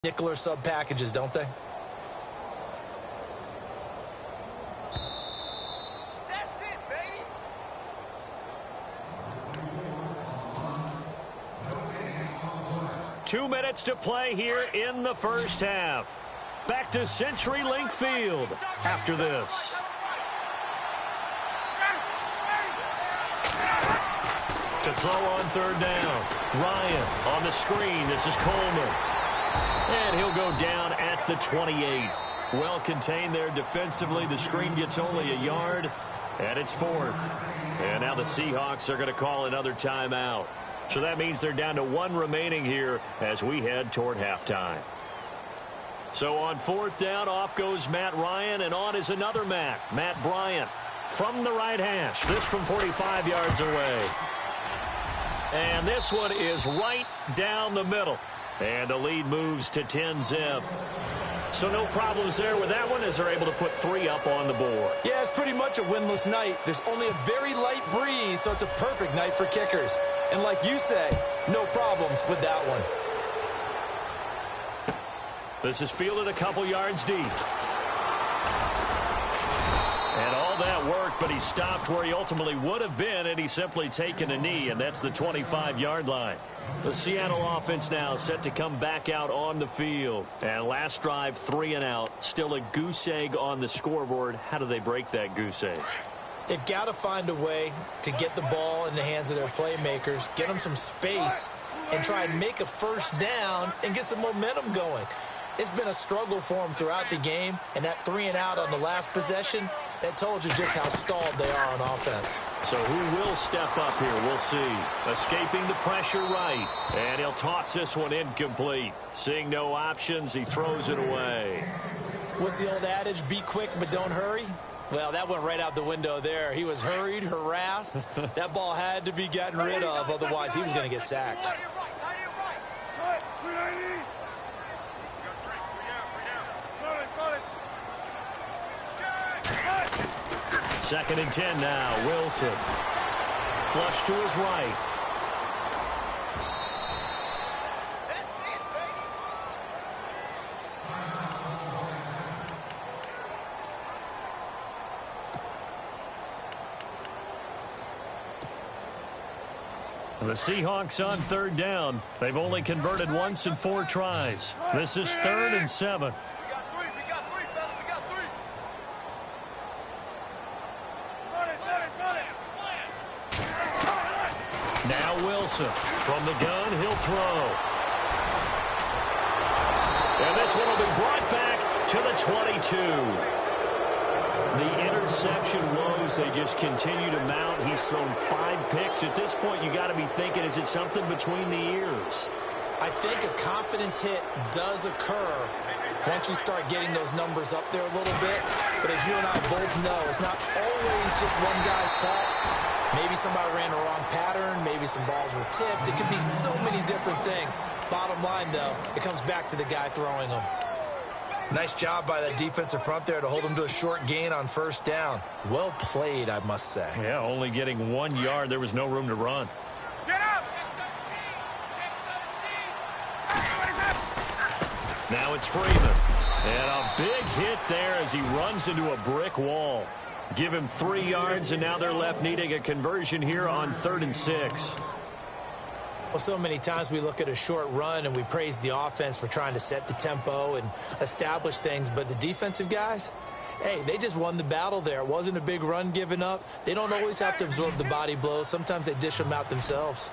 nickel or sub packages, don't they? That's it, baby. Two minutes to play here in the first half. Back to CenturyLink Field after this. To throw on third down. Ryan on the screen. This is Coleman. And he'll go down at the 28. Well contained there defensively. The screen gets only a yard, and it's fourth. And now the Seahawks are going to call another timeout. So that means they're down to one remaining here as we head toward halftime. So on fourth down, off goes Matt Ryan, and on is another Matt Bryant from the right hash. This from 45 yards away. And this one is right down the middle. And the lead moves to 10-zip. So no problems there with that one as they're able to put 3 up on the board. Yeah, it's pretty much a winless night. There's only a very light breeze, so it's a perfect night for kickers. And like you say, no problems with that one. This is fielded a couple yards deep. And all that work, but he stopped where he ultimately would have been, and he's simply taken a knee, and that's the 25-yard line. The Seattle offense now set to come back out on the field. And last drive, 3 and out. Still a goose egg on the scoreboard. How do they break that goose egg? They've got to find a way to get the ball in the hands of their playmakers, get them some space, and try and make a first down and get some momentum going. It's been a struggle for them throughout the game, and that 3 and out on the last possession, that told you just how stalled they are on offense. So who will step up here? We'll see. Escaping the pressure right, and he'll toss this one incomplete. Seeing no options, he throws it away. What's the old adage? Be quick, but don't hurry. Well, that went right out the window there. He was hurried, harassed. That ball had to be gotten rid of, otherwise he was going to get sacked. Second and 10 now. Wilson. Flush to his right. The Seahawks on third down. They've only converted once in 4 tries. This is 3rd and 7. Now Wilson from the gun, he'll throw. And this one will be brought back to the 22. The interception woes, they just continue to mount. He's thrown 5 picks. At this point, you got to be thinking, is it something between the ears? I think a confidence hit does occur once you start getting those numbers up there a little bit. But as you and I both know, it's not always just one guy's fault. Maybe somebody ran the wrong pattern. Maybe some balls were tipped. It could be so many different things. Bottom line, though, it comes back to the guy throwing them. Nice job by that defensive front there to hold him to a short gain on first down. Well played, I must say. Yeah, only getting 1 yard. There was no room to run. Get up! Now it's Freeman. And a big hit there as he runs into a brick wall. Give him 3 yards, and now they're left needing a conversion here on 3rd and 6. Well, so many times we look at a short run and we praise the offense for trying to set the tempo and establish things, but the defensive guys, hey, they just won the battle there. It wasn't a big run given up. They don't always have to absorb the body blows. Sometimes they dish them out themselves.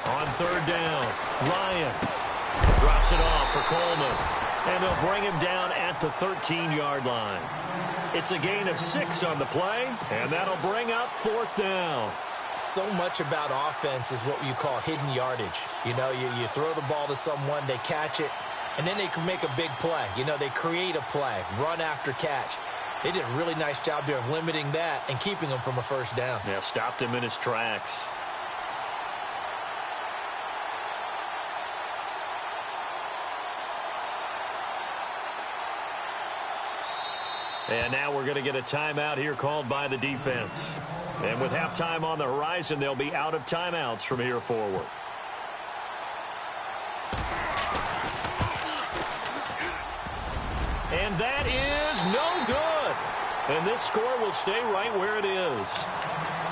On 3rd down, Ryan drops it off for Coleman. And they'll bring him down at the 13-yard line. It's a gain of 6 on the play, and that'll bring up 4th down. So much about offense is what you call hidden yardage. You know, you throw the ball to someone, they catch it, and then they can make a big play. You know, they create a play, run after catch. They did a really nice job there of limiting that and keeping him from a first down. Yeah, stopped him in his tracks. And now we're going to get a timeout here called by the defense. And with halftime on the horizon, they'll be out of timeouts from here forward. that is no good. And this score will stay right where it is.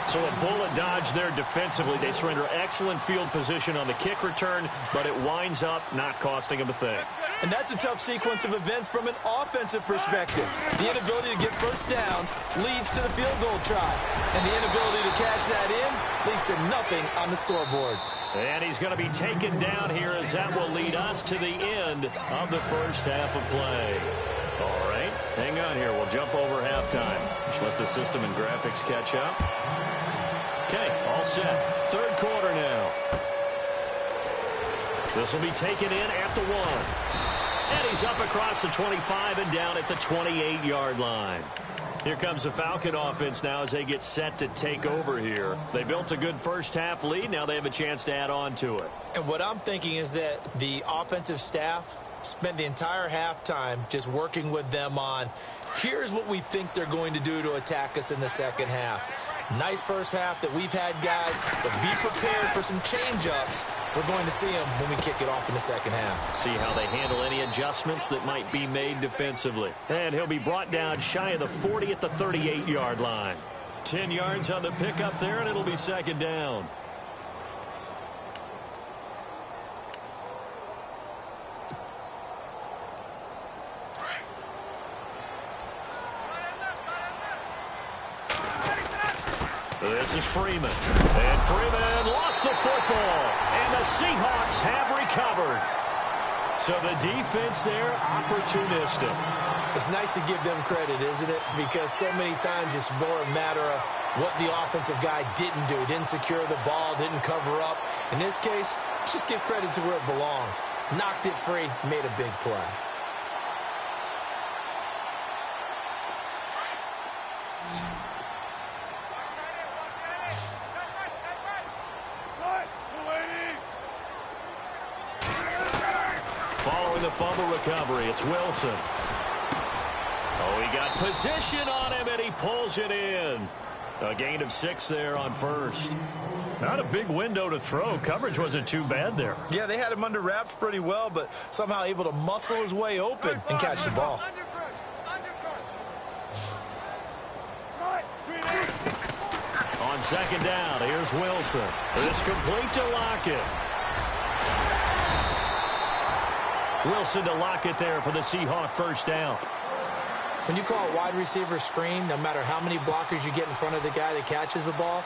So a bullet dodge there defensively. They surrender excellent field position on the kick return, but it winds up not costing them a thing. And that's a tough sequence of events from an offensive perspective. The inability to get first downs leads to the field goal try. And the inability to cash that in leads to nothing on the scoreboard. And he's going to be taken down here as that will lead us to the end of the first half of play. All right, hang on here. We'll jump over halftime. Just let the system and graphics catch up. Okay, all set. Third quarter now. This will be taken in at the 1. And he's up across the 25 and down at the 28-yard line. Here comes the Falcon offense now as they get set to take over here. They built a good first half lead. Now they have a chance to add on to it. And what I'm thinking is that the offensive staff spent the entire halftime just working with them on, here's what we think they're going to do to attack us in the second half. Nice first half that we've had, guys, but be prepared for some change-ups. We're going to see them when we kick it off in the second half. See how they handle any adjustments that might be made defensively. And he'll be brought down shy of the 40 at the 38-yard line. 10 yards on the pickup there, and it'll be second down. This is Freeman. And Freeman lost the football. And the Seahawks have recovered. So the defense there, opportunistic. It's nice to give them credit, isn't it? Because so many times it's more a matter of what the offensive guy didn't do. Didn't secure the ball, didn't cover up. In this case, let's just give credit to where it belongs. Knocked it free, made a big play. Following the fumble recovery, it's Wilson. Oh, he got position on him, and he pulls it in. A gain of 6 there on first. Not a big window to throw. Coverage wasn't too bad there. Yeah, they had him under wraps pretty well, but somehow able to muscle his way open and catch the ball. On second down, here's Wilson. It's complete to Lockett. Wilson to Lockett there for the Seahawk first down. When you call it wide receiver screen, no matter how many blockers you get in front of the guy that catches the ball,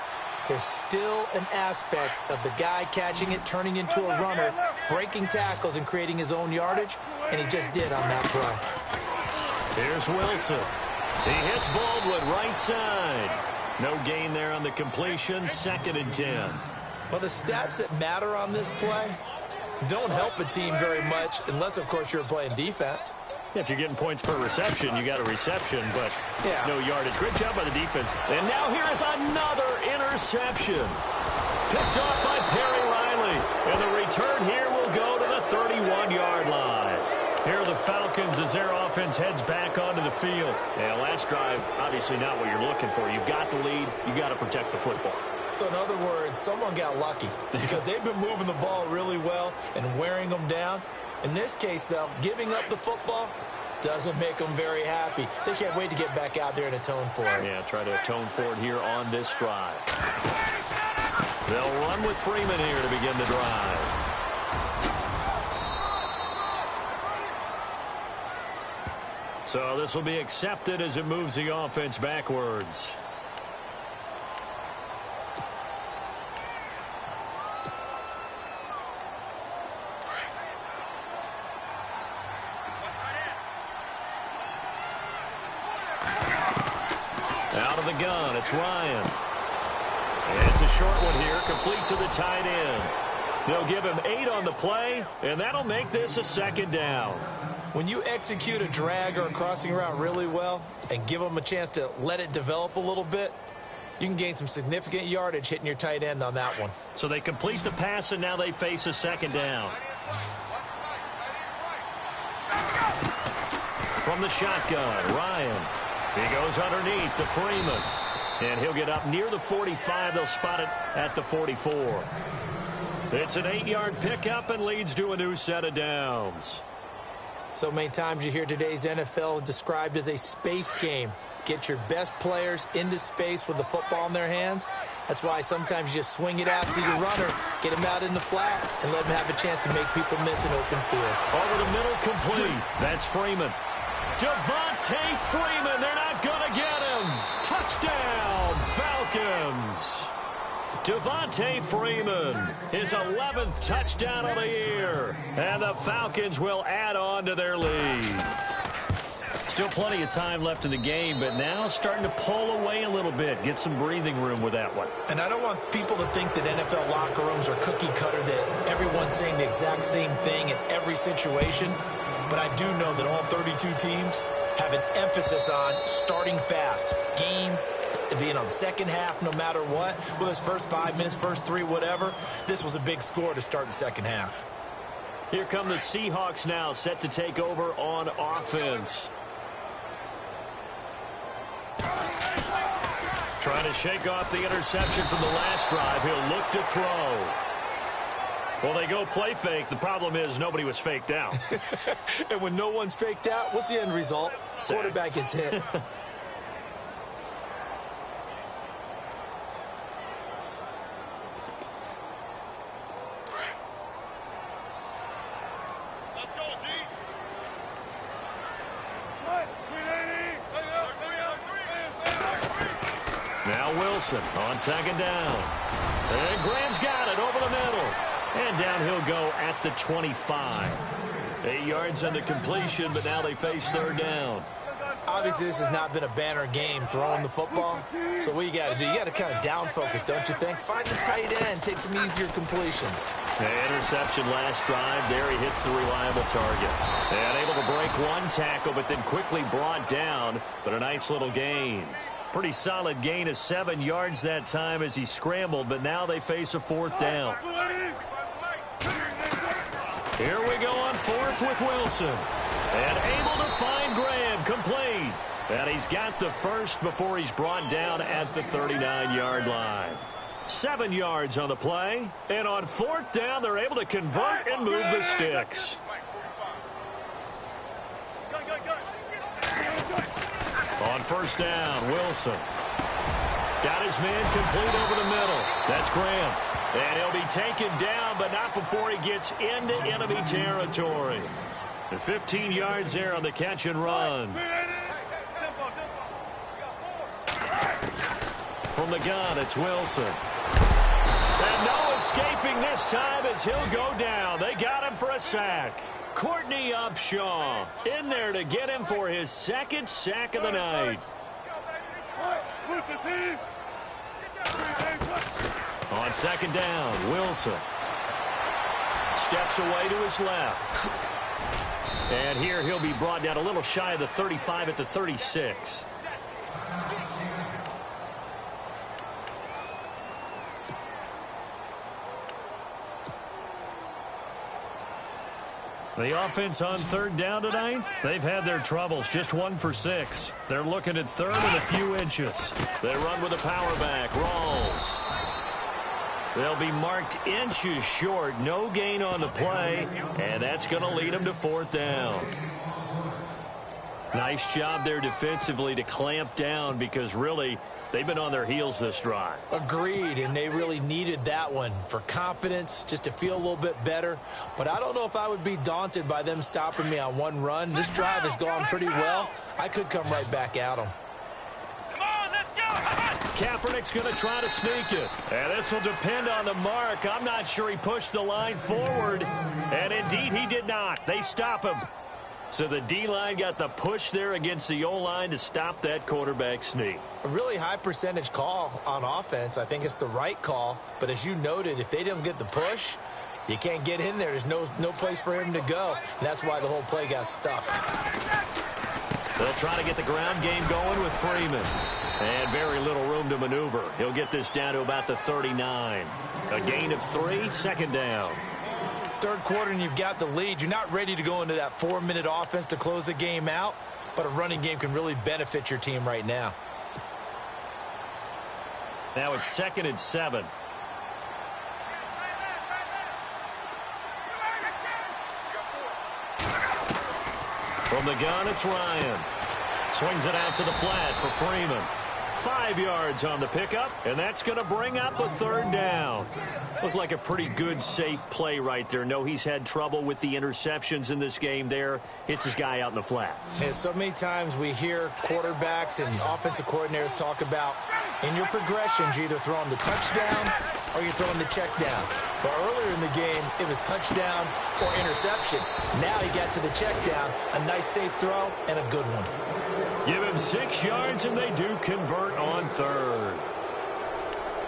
there's still an aspect of the guy catching it, turning into a runner, breaking tackles and creating his own yardage, and he just did on that play. Here's Wilson. He hits Baldwin right side. No gain there on the completion, 2nd and 10. Well, the stats that matter on this play don't help a team very much unless, of course, you're playing defense. If you're getting points per reception, you got a reception, but no yardage. Great job by the defense. And now here is another interception. Picked off by Perry Riley. And the return here will go to the 31-yard line. Here are the Falcons as their offense heads back onto the field. And last drive, obviously not what you're looking for. You've got the lead. You've got to protect the football. So in other words, someone got lucky because they've been moving the ball really well and wearing them down. In this case, though, giving up the football doesn't make them very happy. They can't wait to get back out there and atone for it. Yeah, try to atone for it here on this drive. They'll run with Freeman here to begin the drive. So this will be accepted as it moves the offense backwards. Out of the gun, it's Ryan. And it's a short one here, complete to the tight end. They'll give him 8 on the play, and that'll make this a 2nd down. When you execute a drag or a crossing route really well and give them a chance to let it develop a little bit, you can gain some significant yardage hitting your tight end on that one. So they complete the pass, and now they face a 2nd down. From the shotgun, Ryan. He goes underneath to Freeman. And he'll get up near the 45. They'll spot it at the 44. It's an 8-yard pickup and leads to a new set of downs. So many times you hear today's NFL described as a space game. Get your best players into space with the football in their hands. That's why sometimes you just swing it out to your runner, get him out in the flat, and let him have a chance to make people miss an open field. Over the middle, complete. That's Freeman. Devontae Freeman, they're not going to get him. Touchdown, Falcons. Devontae Freeman, his 11th touchdown of the year. And the Falcons will add on to their lead. Still plenty of time left in the game, but now starting to pull away a little bit. Get some breathing room with that one. And I don't want people to think that NFL locker rooms are cookie cutter, that everyone's saying the exact same thing in every situation. But I do know that all 32 teams have an emphasis on starting fast. Game, the second half, no matter what. Whether it's first 5 minutes, first 3, whatever. This was a big score to start the second half. Here come the Seahawks now, set to take over on offense. Trying to shake off the interception from the last drive. He'll look to throw. Well, they go play fake. The problem is nobody was faked out. And when no one's faked out, what's the end result? Sack. Quarterback gets hit. Let's go, G. Now Wilson on second down. And Graham's got it over the middle. And down he'll go at the 25. 8 yards on the completion, but now they face third down. Obviously, this has not been a banner game throwing the football. So what you got to do, you got to kind of down focus, don't you think? Find the tight end, take some easier completions. Interception last drive. There he hits the reliable target. And able to break one tackle, but then quickly brought down. But a nice little gain. Pretty solid gain of 7 yards that time as he scrambled, but now they face a fourth down. Here we go on fourth with Wilson. And able to find Graham, complete. And he's got the first before he's brought down at the 39-yard line. 7 yards on the play. And on fourth down, they're able to convert and move the sticks. On first down, Wilson. Got his man complete over the middle. That's Graham. And he'll be taken down, but not before he gets into enemy territory. And 15 yards there on the catch and run. From the gun, it's Wilson. And no escaping this time as he'll go down. They got him for a sack. Courtney Upshaw in there to get him for his second sack of the night. On second down, Wilson steps away to his left. And here he'll be brought down a little shy of the 35 at the 36. The offense on third down tonight, they've had their troubles. Just 1 for 6. They're looking at third and a few inches. They run with a power back. Rawls. They'll be marked inches short. No gain on the play, and that's going to lead them to fourth down. Nice job there defensively to clamp down because really they've been on their heels this drive. Agreed, and they really needed that one for confidence, just to feel a little bit better. But I don't know if I would be daunted by them stopping me on one run. This drive has gone pretty well. I could come right back at them. Come on, let's go. Kaepernick's going to try to sneak it. And this will depend on the mark. I'm not sure he pushed the line forward. And indeed, he did not. They stop him. So the D-line got the push there against the O-line to stop that quarterback sneak. A really high percentage call on offense. I think it's the right call. But as you noted, if they didn't get the push, you can't get in there. There's no place for him to go. And that's why the whole play got stuffed. They'll try to get the ground game going with Freeman. And very little room to maneuver. He'll get this down to about the 39. A gain of 3, second down. Third quarter and you've got the lead. You're not ready to go into that 4-minute offense to close the game out, but a running game can really benefit your team right now. Now it's 2nd and 7. From the gun, it's Ryan. Swings it out to the flat for Freeman. 5 yards on the pickup, and that's going to bring up a third down. Looked like a pretty good, safe play right there. No, he's had trouble with the interceptions in this game there. Hits his guy out in the flat. And so many times we hear quarterbacks and offensive coordinators talk about in your progressions, you're either throwing the touchdown or you're throwing the check down. But earlier in the game, it was touchdown or interception. Now he got to the check down, a nice safe throw, and a good one. Give him 6 yards, and they do convert on third.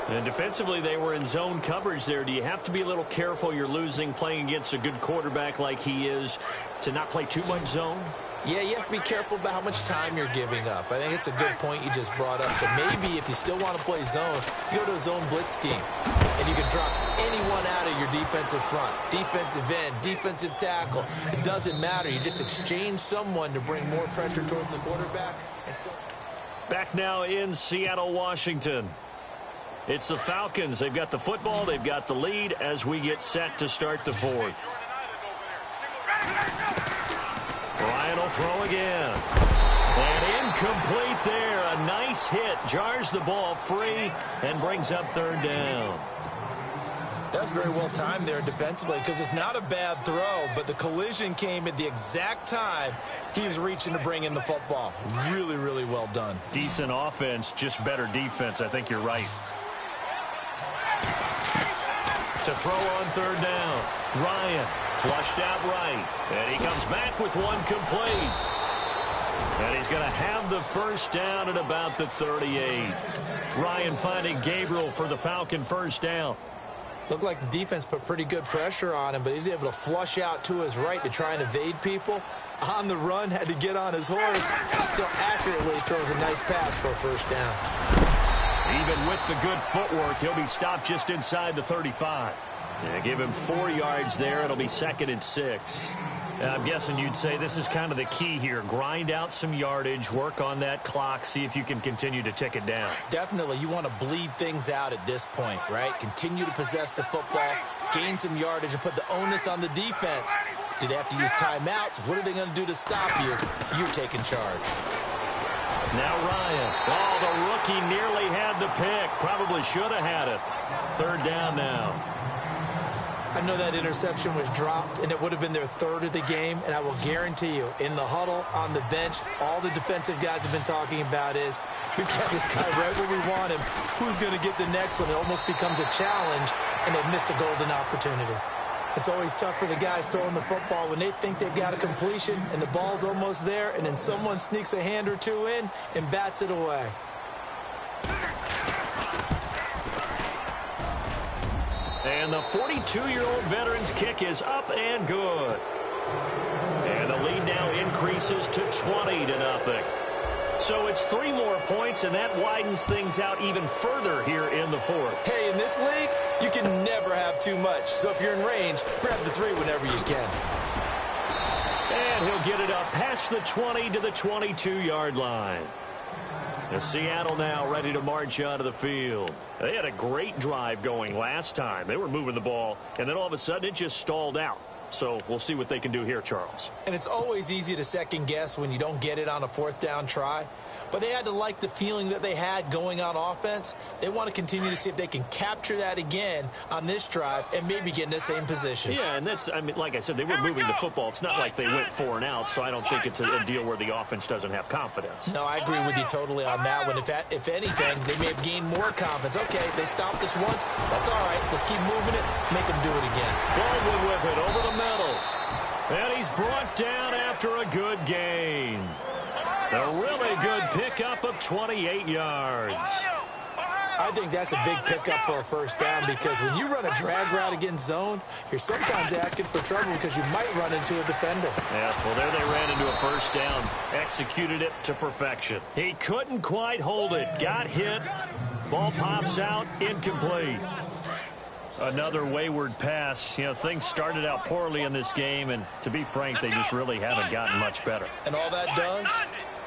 And defensively, they were in zone coverage there. Do you have to be a little careful? You're losing playing against a good quarterback like he is to not play too much zone? Yeah, you have to be careful about how much time you're giving up. I think it's a good point you just brought up. So maybe if you still want to play zone, you go to a zone blitz scheme. And you can drop anyone out of your defensive front. Defensive end, defensive tackle. It doesn't matter. You just exchange someone to bring more pressure towards the quarterback. And still... Back now in Seattle, Washington. It's the Falcons. They've got the football. They've got the lead as we get set to start the fourth. Ryan will throw again. And incomplete there. A nice hit. Jars the ball free and brings up third down. That's very well timed there defensively because it's not a bad throw, but the collision came at the exact time he was reaching to bring in the football. Really, really well done. Decent offense, just better defense. I think you're right. To throw on third down. Ryan flushed out right. And he comes back with one complete. And he's going to have the first down at about the 38. Ryan finding Gabriel for the Falcon first down. Looked like the defense put pretty good pressure on him, but he's able to flush out to his right to try and evade people. On the run, had to get on his horse. Still accurately throws a nice pass for a first down. Even with the good footwork, he'll be stopped just inside the 35. Yeah, give him 4 yards there. It'll be 2nd and 6. I'm guessing you'd say this is kind of the key here. Grind out some yardage, work on that clock, see if you can continue to tick it down. Definitely. You want to bleed things out at this point, right? Continue to possess the football, gain some yardage, and put the onus on the defense. Do they have to use timeouts? What are they going to do to stop you? You're taking charge. Now Ryan. Oh, the rookie nearly had the pick. Probably should have had it. Third down now. I know that interception was dropped, and it would have been their third of the game, and I will guarantee you, in the huddle, on the bench, all the defensive guys have been talking about is, we've got this guy right where we want him. Who's going to get the next one? It almost becomes a challenge, and they've missed a golden opportunity. It's always tough for the guys throwing the football when they think they've got a completion, and the ball's almost there, and then someone sneaks a hand or two in and bats it away. And the 42-year-old veteran's kick is up and good. And the lead now increases to 20-0. So it's 3 more points, and that widens things out even further here in the fourth. Hey, in this league, you can never have too much. So if you're in range, grab the 3 whenever you can. And he'll get it up past the 20 to the 22-yard line. And Seattle now ready to march out of the field. They had a great drive going last time. They were moving the ball, and then all of a sudden it just stalled out. So we'll see what they can do here, Charles. And it's always easy to second guess when you don't get it on a 4th down try. But they had to like the feeling that they had going on offense. They want to continue to see if they can capture that again on this drive and maybe get in the same position. Yeah, and that's, I mean, like I said, they were moving the football. It's not like they went 4 and out, so I don't think it's a deal where the offense doesn't have confidence. No, I agree with you totally on that one. If anything, they may have gained more confidence. Okay, they stopped us once. That's all right. Let's keep moving it. Make them do it again. Baldwin with it over the middle. And he's brought down after a good gain. A really good pickup of 28 yards. I think that's a big pickup for a first down because when you run a drag route against zone, you're sometimes asking for trouble because you might run into a defender. Yeah, well, there they ran into a first down. Executed it to perfection. He couldn't quite hold it. Got hit. Ball pops out. Incomplete. Another wayward pass. You know, things started out poorly in this game, and to be frank, they just really haven't gotten much better. And all that does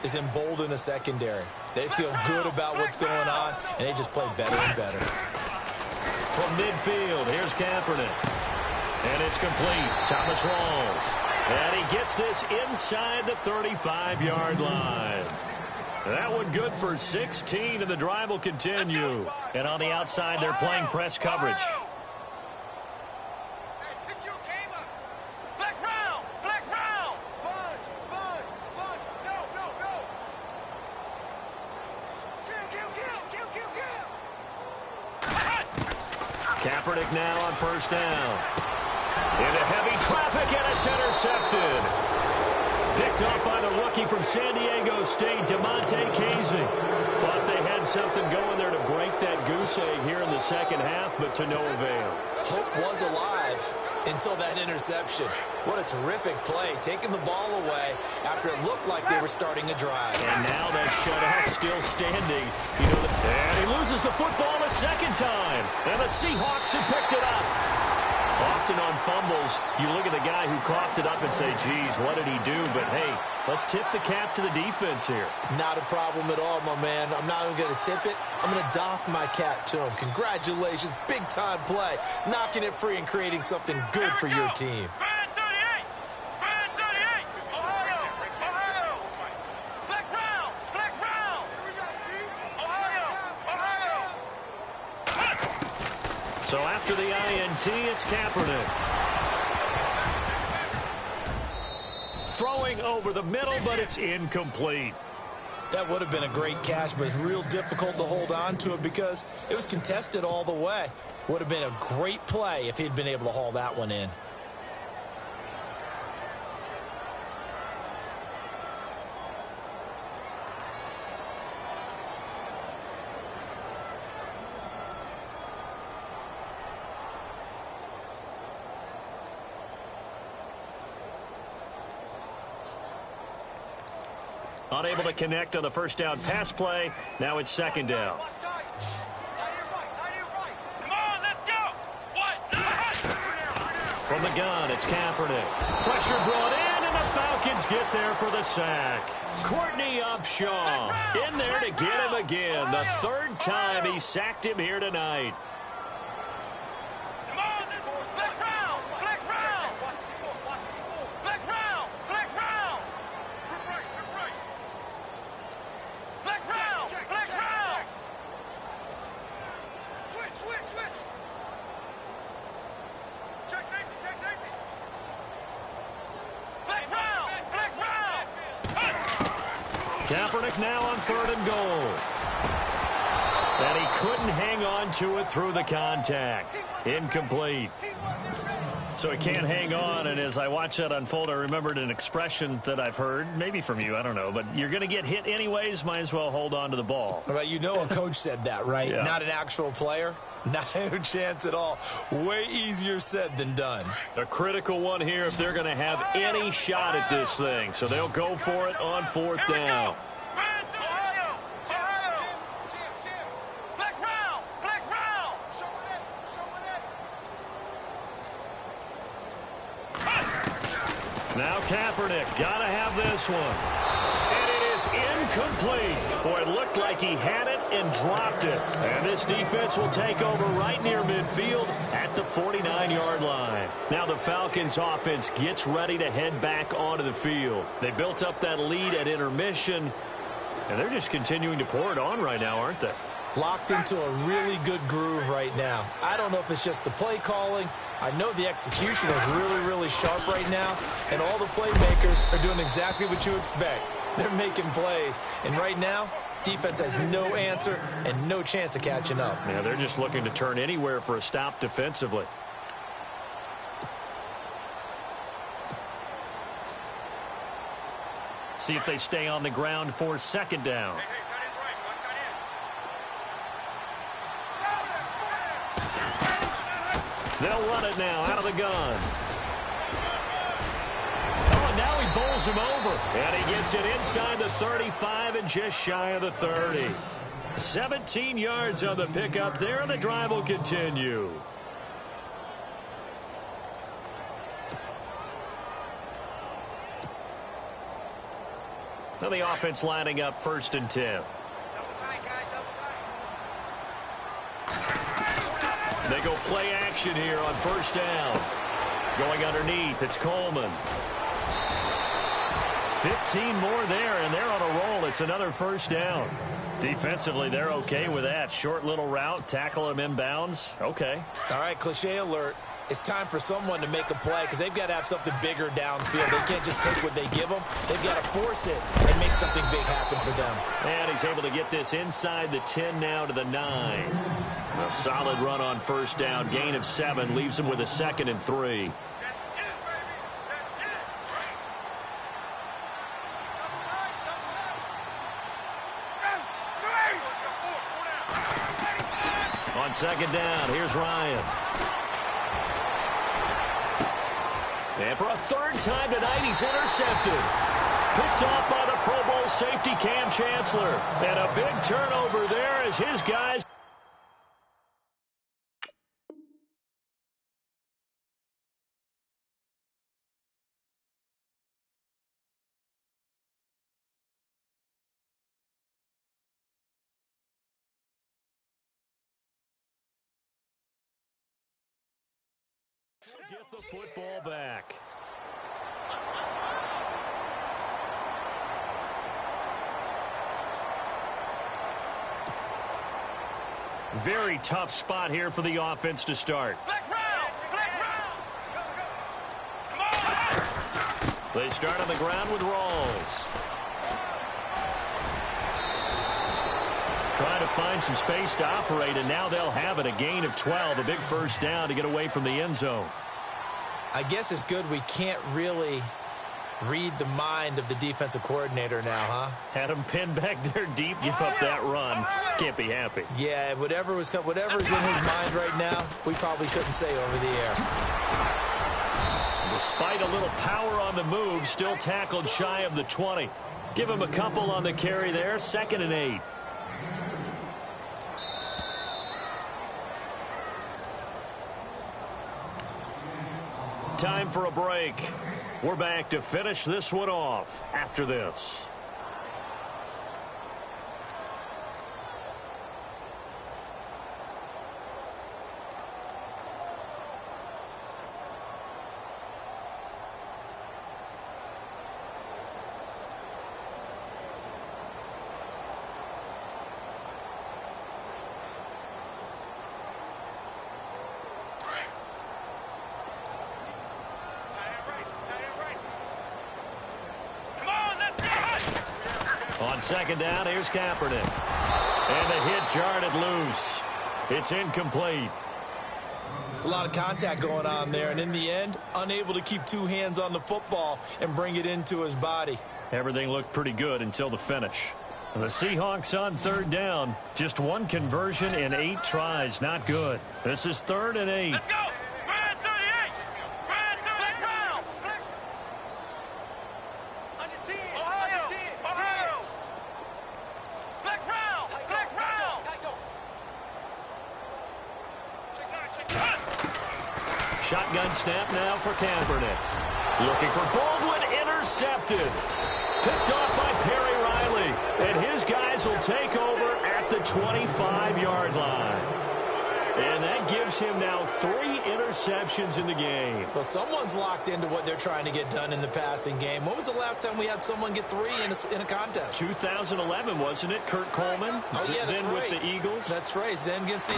is embolden a secondary. They feel good about what's going on, and they just play better and better. From midfield, here's Kaepernick. And it's complete. Thomas Rawls. And he gets this inside the 35-yard line. That one good for 16, and the drive will continue. And on the outside, they're playing press coverage. Kaepernick now on first down. Into heavy traffic, and it's intercepted. Picked up by the rookie from San Diego State, DeMonte Casey. Thought they had something going there to break that goose egg here in the second half, but to no avail. Hope was alive until that interception. What a terrific play, taking the ball away after it looked like they were starting a drive. And now that shutout still standing. And he loses the football a second time. And the Seahawks have picked it up. Often on fumbles, you look at the guy who coughed it up and say, geez, what did he do? But, hey, let's tip the cap to the defense here. Not a problem at all, my man. I'm not even going to tip it. I'm going to doff my cap to him. Congratulations. Big-time play. Knocking it free and creating something good for your team. So after the INT, it's Kaepernick. Throwing over the middle, but it's incomplete. That would have been a great catch, but it's real difficult to hold on to it because it was contested all the way. Would have been a great play if he'd been able to haul that one in. Unable to connect on the first down pass play. Now it's second down. From the gun, it's Kaepernick. Pressure brought in, and the Falcons get there for the sack. Courtney Upshaw in there to get him again. The third time he sacked him here tonight. Kaepernick now on third and goal. And he couldn't hang on to it through the contact. Incomplete. So he can't hang on, and as I watch that unfold, I remembered an expression that I've heard, maybe from you, I don't know, but you're going to get hit anyways, might as well hold on to the ball. Right, you know a coach said that, right? Yeah. Not an actual player. Not a chance at all. Way easier said than done. A critical one here if they're going to have any shot at this thing. So they'll go for it on fourth down. Now Kaepernick, got to have this one. And it is incomplete. Boy, it looked like he had it and dropped it. And this defense will take over right near midfield at the 49-yard line. Now the Falcons offense gets ready to head back onto the field. They built up that lead at intermission, and they're just continuing to pour it on right now, aren't they? Locked into a really good groove right now. I don't know if it's just the play calling. I know the execution is really, really sharp right now, and all the playmakers are doing exactly what you expect. They're making plays, and right now, defense has no answer and no chance of catching up. Yeah, they're just looking to turn anywhere for a stop defensively. See if they stay on the ground for second down. They'll run it now out of the gun. Oh, and now he bowls him over. And he gets it inside the 35 and just shy of the 30. 17 yards on the pickup there, and the drive will continue. Now the offense lining up first and 10. They go play action here on first down. Going underneath, it's Coleman. 15 more there, and they're on a roll. It's another first down. Defensively, they're okay with that. Short little route, tackle him inbounds. Okay. All right, cliche alert. It's time for someone to make a play because they've got to have something bigger downfield. They can't just take what they give them. They've got to force it and make something big happen for them. And he's able to get this inside the 10 now to the 9. A solid run on first down. Gain of 7 leaves him with a 2nd and 3. On second down, here's Ryan. And for a third time tonight, he's intercepted. Picked off by the Pro Bowl safety Cam Chancellor. And a big turnover there as his guys... get the football back. Very tough spot here for the offense to start. They start on the ground with Rawls. Trying to find some space to operate, and now they'll have it. A gain of 12, a big first down to get away from the end zone. I guess it's good we can't really read the mind of the defensive coordinator now, huh? Had him pinned back there deep, give up that run. Can't be happy. Yeah, whatever's in his mind right now, we probably couldn't say over the air. Despite a little power on the move, still tackled shy of the 20. Give him a couple on the carry there, 2nd and 8. Time for a break. We're back to finish this one off after this. On second down, here's Kaepernick. And the hit jarred loose. It's incomplete. It's a lot of contact going on there, and in the end, unable to keep two hands on the football and bring it into his body. Everything looked pretty good until the finish. And the Seahawks on third down. Just one conversion in 8 tries. Not good. This is 3rd and 8. Let's go! Red 38! Red 38! On your team! Ohio! Ohio! Flex round! Flex round! Shotgun snap now for Kaepernick. Looking for Baldwin, intercepted. Picked off by Perry Riley. And his guys will take over at the 25-yard line. And that gives him now 3 interceptions in the game. Well, someone's locked into what they're trying to get done in the passing game. When was the last time we had someone get 3 in a contest? 2011, wasn't it? Kurt Coleman? Oh, yeah, that's then right. with the Eagles. That's right. Then with the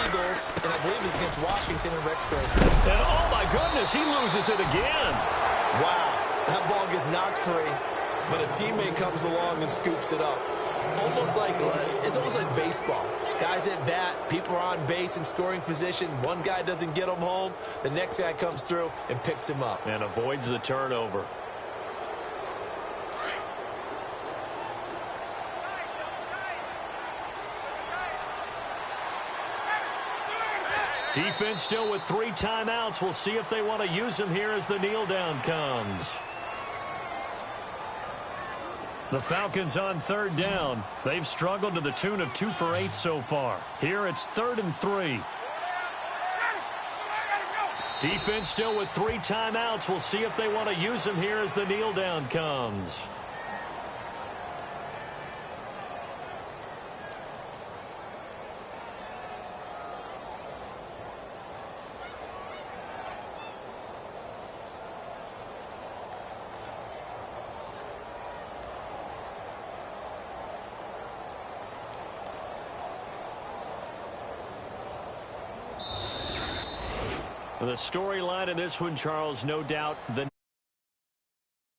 Eagles, and I believe it's against Washington and Rex Grossman. And, oh, my goodness, he loses it again. Wow. That ball gets knocked free, but a teammate comes along and scoops it up. It's almost like baseball. Guys at bat, people are on base in scoring position. One guy doesn't get him home. The next guy comes through and picks him up. And avoids the turnover. Defense still with 3 timeouts. We'll see if they want to use them here as the kneel down comes. The Falcons on third down. They've struggled to the tune of 2 for 8 so far. Here it's 3rd and 3. Defense still with 3 timeouts. We'll see if they want to use them here as the kneel down comes. The storyline of this one, Charles, no doubt the